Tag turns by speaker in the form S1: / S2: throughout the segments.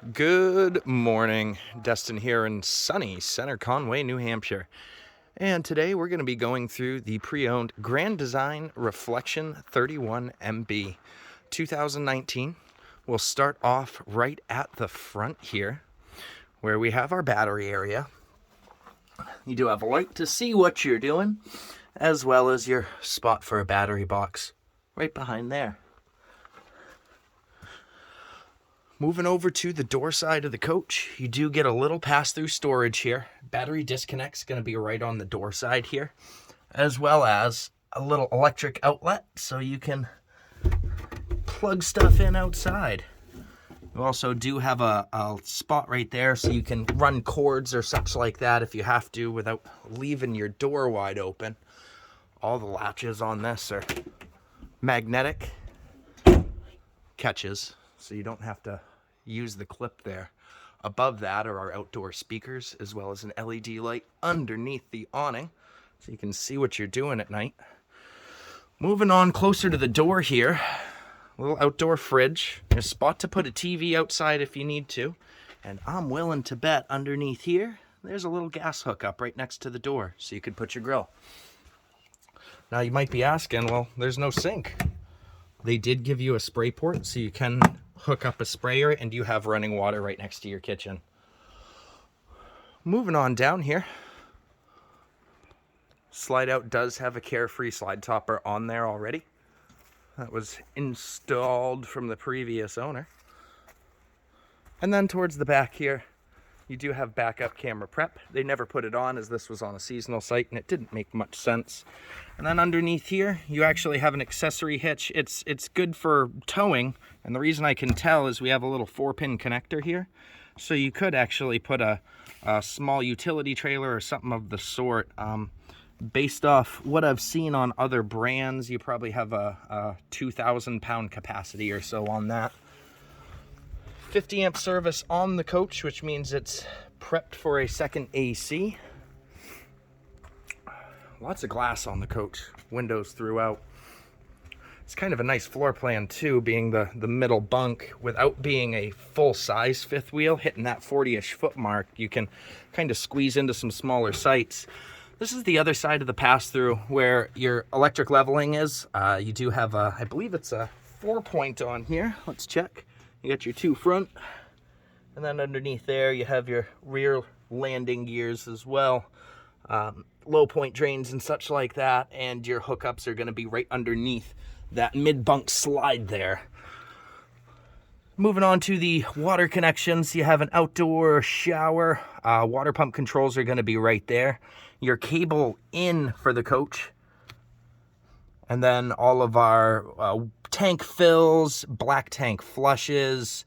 S1: Good morning, Destin here in sunny Center Conway, New Hampshire. And today we're going to be going through the pre-owned Grand Design Reflection 31MB 2019. We'll start off right at the front here, where we have our battery area. You do have a light to see what you're doing, as well as your spot for a battery box right behind there. Moving over to the door side of the coach, you do get a little pass-through storage here. Battery disconnect's going to be right on the door side here, as well as a little electric outlet so you can plug stuff in outside. You also do have a spot right there so you can run cords or such like that if you have to without leaving your door wide open. All the latches on this are magnetic catches, so you don't have to use the clip there. Above that are our outdoor speakers, as well as an LED light underneath the awning, so you can see what you're doing at night. Moving on closer to the door here, a little outdoor fridge, a spot to put a TV outside if you need to, and I'm willing to bet underneath here, there's a little gas hookup right next to the door, so you could put your grill. Now you might be asking, well, there's no sink. They did give you a spray port, so you can hook up a sprayer, and you have running water right next to your kitchen. Moving on down here, slide out does have a Carefree slide topper on there already. That was installed from the previous owner. And then towards the back here, you do have backup camera prep. They never put it on as this was on a seasonal site and it didn't make much sense. And then underneath here, you actually have an accessory hitch. It's good for towing, and the reason I can tell is we have a little 4-pin connector here. So you could actually put a small utility trailer or something of the sort. Based off what I've seen on other brands, you probably have a 2,000 pound capacity or so on that. 50 amp service on the coach, which means it's prepped for a second AC. Lots of glass on the coach, windows throughout. It's kind of a nice floor plan too, being the middle bunk without being a full size fifth wheel, hitting that 40-ish foot mark. You can kind of squeeze into some smaller sites. This is the other side of the pass-through where your electric leveling is. You do have I believe it's a 4-point on here. Let's check. You got your 2 front, and then underneath there you have your rear landing gears as well. Low point drains and such like that, and your hookups are going to be right underneath that mid-bunk slide there. Moving on to the water connections, you have an outdoor shower. Water pump controls are going to be right there. Your cable in for the coach, and then all of our tank fills, black tank flushes.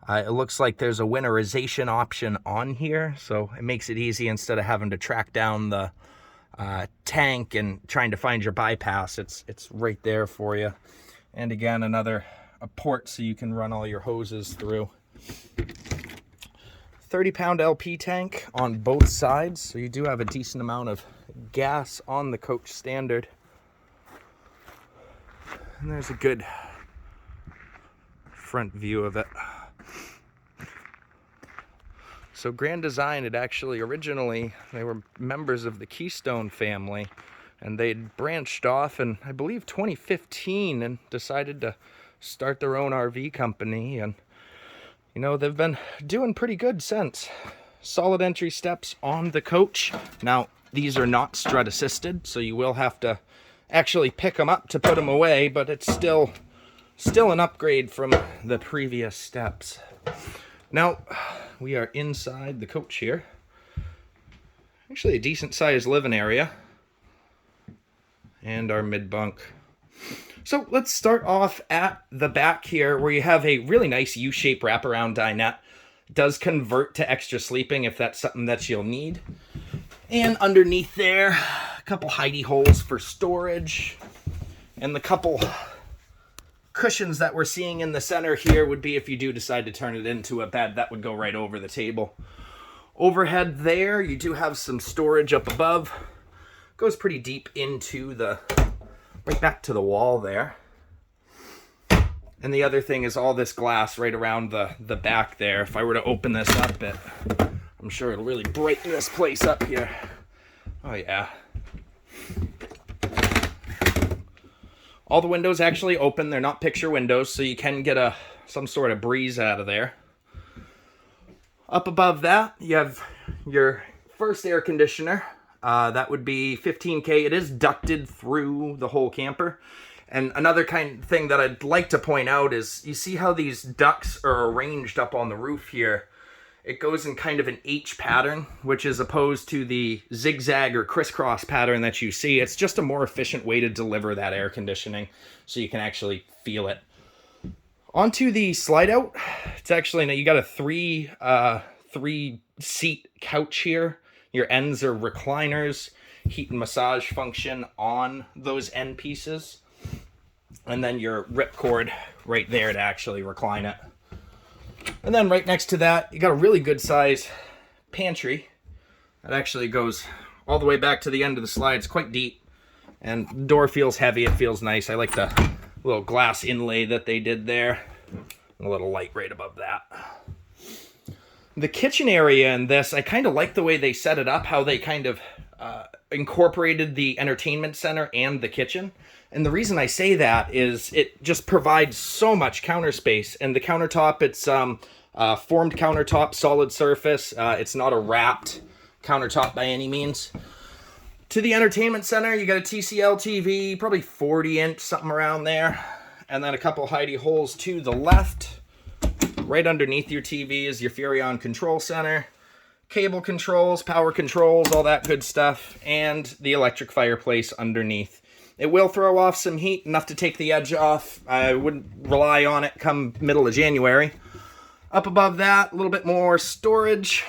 S1: It looks like there's a winterization option on here, so it makes it easy instead of having to track down the tank and trying to find your bypass. It's right there for you. And again, a port so you can run all your hoses through. 30-pound LP tank on both sides, so you do have a decent amount of gas on the coach standard. And there's a good front view of it. So Grand Design had actually originally, they were members of the Keystone family, and they'd branched off in, I believe, 2015 and decided to start their own RV company. And, you know, they've been doing pretty good since. Solid entry steps on the coach. Now, these are not strut assisted, so you will have to actually pick them up to put them away, but it's still an upgrade from the previous steps. Now, we are inside the coach here. Actually a decent sized living area. And our mid bunk. So let's start off at the back here where you have a really nice U-shaped wraparound dinette. It does convert to extra sleeping if that's something that you'll need. And underneath there, a couple hidey holes for storage. And the couple cushions that we're seeing in the center here would be if you do decide to turn it into a bed, that would go right over the table. Overhead there, you do have some storage up above. Goes pretty deep into right back to the wall there. And the other thing is all this glass right around the back there. If I were to open this up, I'm sure it'll really brighten this place up here. Oh yeah. All the windows actually open. They're not picture windows, so you can get some sort of breeze out of there. Up above that, you have your first air conditioner. That would be 15K. It is ducted through the whole camper. And another kind of thing that I'd like to point out is, you see how these ducts are arranged up on the roof here? It goes in kind of an H pattern, which is opposed to the zigzag or crisscross pattern that you see. It's just a more efficient way to deliver that air conditioning, so you can actually feel it. Onto the slide out, it's actually, you got a three seat couch here. Your ends are recliners, heat and massage function on those end pieces. And then your ripcord right there to actually recline it. And then right next to that, you got a really good size pantry. That actually goes all the way back to the end of the slide. It's quite deep. And the door feels heavy, it feels nice. I like the little glass inlay that they did there. And a little light right above that. The kitchen area in this, I kind of like the way they set it up, how they kind of incorporated the entertainment center and the kitchen. And the reason I say that is it just provides so much counter space. And the countertop, it's formed countertop, solid surface. It's not a wrapped countertop by any means. To the entertainment center, you got a TCL TV, probably 40-inch, something around there. And then a couple hidey holes to the left. Right underneath your TV is your Furrion control center. Cable controls, power controls, all that good stuff. And the electric fireplace underneath. It will throw off some heat, enough to take the edge off. I wouldn't rely on it come middle of January. Up above that, a little bit more storage.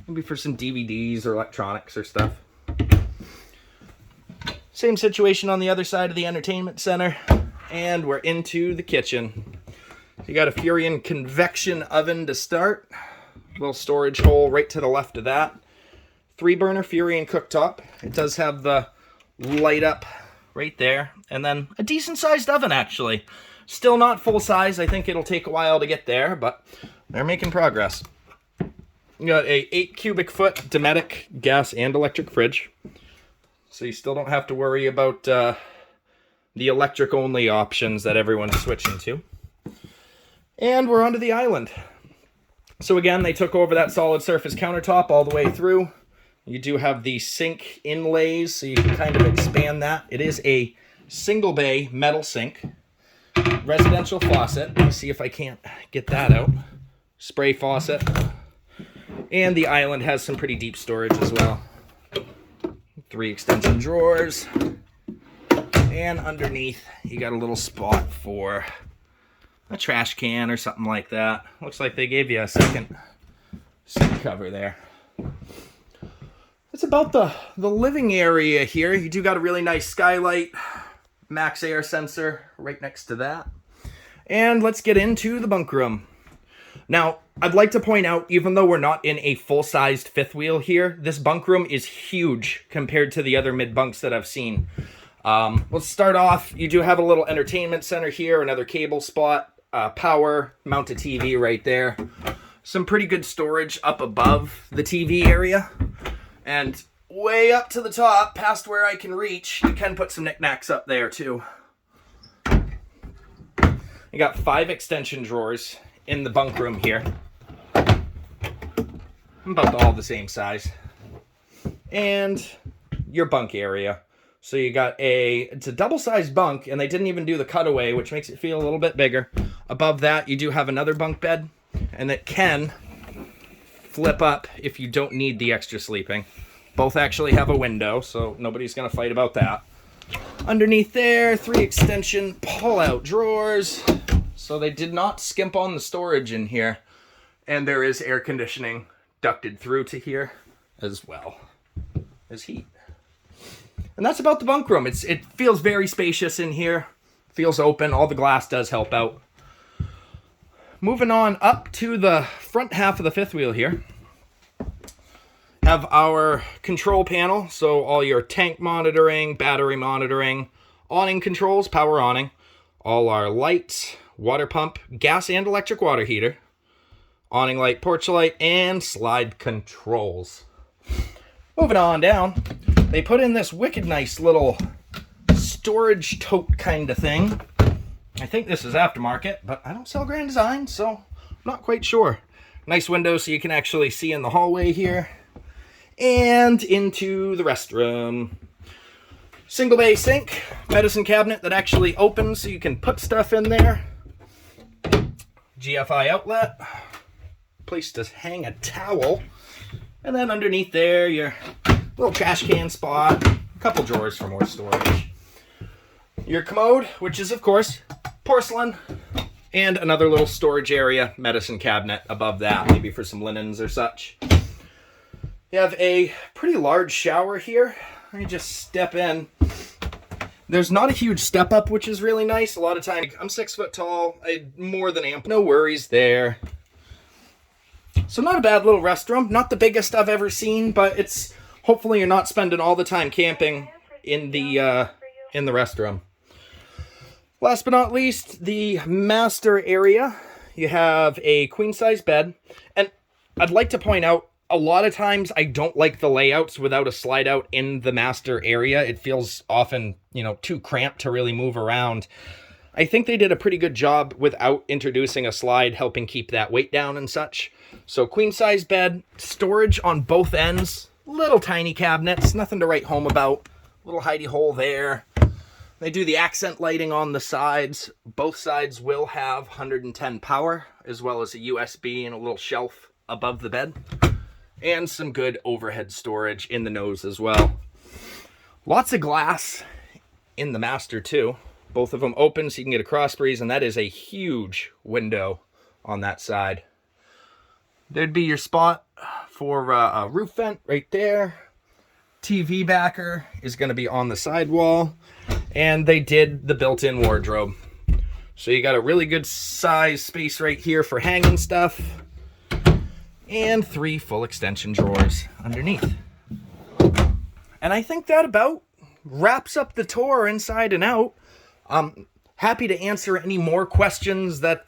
S1: Maybe for some DVDs or electronics or stuff. Same situation on the other side of the entertainment center. And we're into the kitchen. You got a Furrion convection oven to start. Little storage hole right to the left of that. 3-burner Furrion cooktop. It does have the light up right there. And then a decent sized oven actually. Still not full size. I think it'll take a while to get there, but they're making progress. You got a 8 cubic foot Dometic gas and electric fridge. So you still don't have to worry about the electric only options that everyone's switching to. And we're onto the island. So again, they took over that solid surface countertop all the way through. You do have the sink inlays, so you can kind of expand that. It is a single bay metal sink. Residential faucet. Let me see if I can't get that out. Spray faucet. And the island has some pretty deep storage as well. 3 extension drawers. And underneath, you got a little spot for a trash can or something like that. Looks like they gave you a second seat cover there. That's about the living area here. You do got a really nice skylight, max air sensor right next to that. And let's get into the bunk room. Now, I'd like to point out, even though we're not in a full-sized fifth wheel here, this bunk room is huge compared to the other mid-bunks that I've seen. Let's start off. You do have a little entertainment center here, another cable spot, power, mounted TV right there. Some pretty good storage up above the TV area. And way up to the top, past where I can reach, you can put some knickknacks up there too. You got 5 extension drawers in the bunk room here. About all the same size. And your bunk area. So you got it's a double-sized bunk, and they didn't even do the cutaway, which makes it feel a little bit bigger. Above that, you do have another bunk bed, and it can flip up if you don't need the extra sleeping. Both actually have a window, so nobody's going to fight about that. Underneath there, 3 extension pull-out drawers. So they did not skimp on the storage in here. And there is air conditioning ducted through to here as well as heat. And that's about the bunk room. It feels very spacious in here. Feels open. All the glass does help out. Moving on up to the front half of the fifth wheel here. Have our control panel. So all your tank monitoring, battery monitoring, awning controls, power awning. All our lights, water pump, gas and electric water heater, awning light, porch light, and slide controls. Moving on down, they put in this wicked nice little storage tote kind of thing. I think this is aftermarket, but I don't sell Grand Design, so I'm not quite sure. Nice window so you can actually see in the hallway here. And into the restroom. Single bay sink, medicine cabinet that actually opens so you can put stuff in there. GFI outlet, place to hang a towel. And then underneath there, your little trash can spot, a couple drawers for more storage. Your commode, which is of course porcelain, and another little storage area, medicine cabinet above that, maybe for some linens or such. You have a pretty large shower here. Let me just step in. There's not a huge step up, which is really nice. A lot of times, I'm 6 foot tall, more than ample. No worries there. So not a bad little restroom. Not the biggest I've ever seen, but it's hopefully you're not spending all the time camping in the restroom. Last but not least, the master area. You have a queen size bed, and I'd like to point out, a lot of times I don't like the layouts without a slide out in the master area. It feels often, too cramped to really move around. I think they did a pretty good job without introducing a slide, helping keep that weight down and such. So queen size bed, storage on both ends, little tiny cabinets, nothing to write home about. Little hidey hole there. They do the accent lighting on the sides. Both sides will have 110 power, as well as a USB and a little shelf above the bed. And some good overhead storage in the nose as well. Lots of glass in the master too. Both of them open so you can get a cross breeze, and that is a huge window on that side. There'd be your spot for a roof vent right there. TV backer is going to be on the side wall. And they did the built-in wardrobe. So you got a really good size space right here for hanging stuff. And 3 full extension drawers underneath. And I think that about wraps up the tour inside and out. I'm happy to answer any more questions that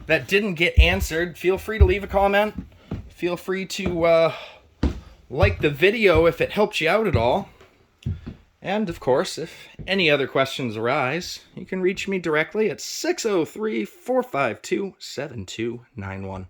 S1: didn't get answered. Feel free to leave a comment. Feel free to like the video if it helped you out at all. And of course, if any other questions arise, you can reach me directly at 603-452-7291.